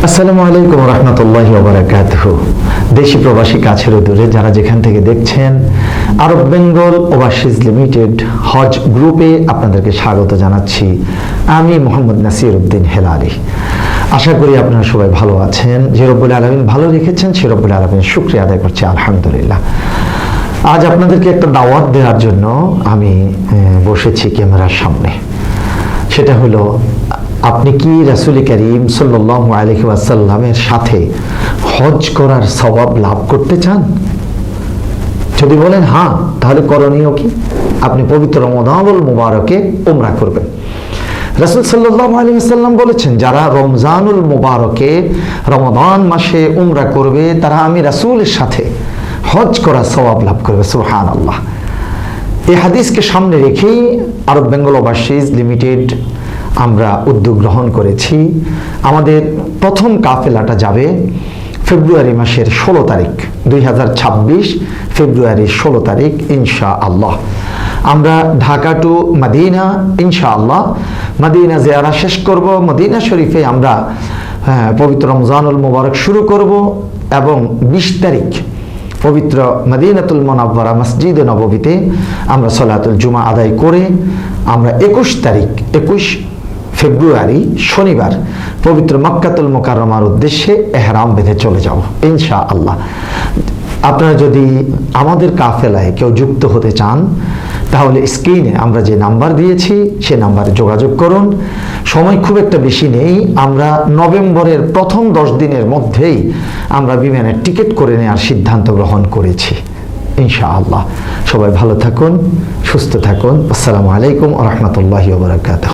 আসসালামু আলাইকুম রহমতুল্লাহি ওয়া বারাকাতুহু। দেশি প্রবাসী কাছের ও দূরে যারা যেখান থেকে দেখছেন, আরব বেঙ্গল ওভারসিজ লিমিটেড হজ গ্রুপে আপনাদেরকে স্বাগত জানাচ্ছি। আমি মোহাম্মদ নাসির উদ্দিন হেলালি। আশা করি আপনারা সবাই ভালো আছেন। যে রব্বুল আলামিন ভালো রেখেছেন সে রব্বুল আলামিনের শুকরিয়া আদায় করছি আলহামদুলিল্লাহ। আজ আপনাদেরকে একটা দাওয়াত দেওয়ার জন্য আমি বসেছি ক্যামেরার সামনে। সেটা হলো, আপনি কি রাসূল করিম সাল্লাল্লাহু আলাইহি ওয়াসাল্লামের সাথে হজ করার সওয়াব লাভ করতে চান? যদি বলেন হ্যাঁ, তাহলে করণীয় কি? আপনি পবিত্র রমজানুল মুবারকে উমরা করবেন। রাসূল সাল্লাল্লাহু আলাইহি ওয়াসাল্লাম বলেছেন, যারা রমজানুল মুবারকে রমাদান মাসে উমরা করবে তারা আমি রাসূলের সাথে হজ করার সওয়াব লাভ করবে। সুবহানাল্লাহ। এই হাদিসকে সামনে রেখেই আরব বেঙ্গল ওভারসিজ লিমিটেড আমরা উদ্যোগ গ্রহণ করেছি। আমাদের প্রথম কাফেলাটা যাবে ফেব্রুয়ারি মাসের 16 তারিখ, 2026 ফেব্রুয়ারির 16 তারিখ ইনশাআল্লাহ। আমরা ঢাকা টু মদিনা ইনশাআল্লাহ মদিনা জিয়ারা শেষ করব। মদিনা শরীফে আমরা পবিত্র রমজানুল মুবারক শুরু করব এবং 20 তারিখ পবিত্র মদিনাতুল মুনাওয়ারা মসজিদে নববীতে আমরা সলাতুল জুমা আদায় করে আমরা 21 ফেব্রুয়ারি শনিবার পবিত্র মক্কাতুল মুকাররমার উদ্দেশ্যে ইহরাম বেঁধে চলে যাব ইনশাআল্লাহ। আপনারা যদি আমাদের কাফেলায় কেউ যুক্ত হতে চান তাহলে স্ক্রিনে আমরা যে নাম্বার দিয়েছি সে নাম্বারে যোগাযোগ করুন। সময় খুব একটা বেশি নেই। আমরা নভেম্বরের প্রথম 10 দিনের মধ্যেই আমরা বিমানের টিকিট করে নেওয়ার সিদ্ধান্ত গ্রহণ করেছি ইনশাআল্লাহ। সবাই ভালো থাকুন, সুস্থ থাকুন। আসসালামু আলাইকুম ওয়া রাহমাতুল্লাহি ওয়া বারাকাতুহু।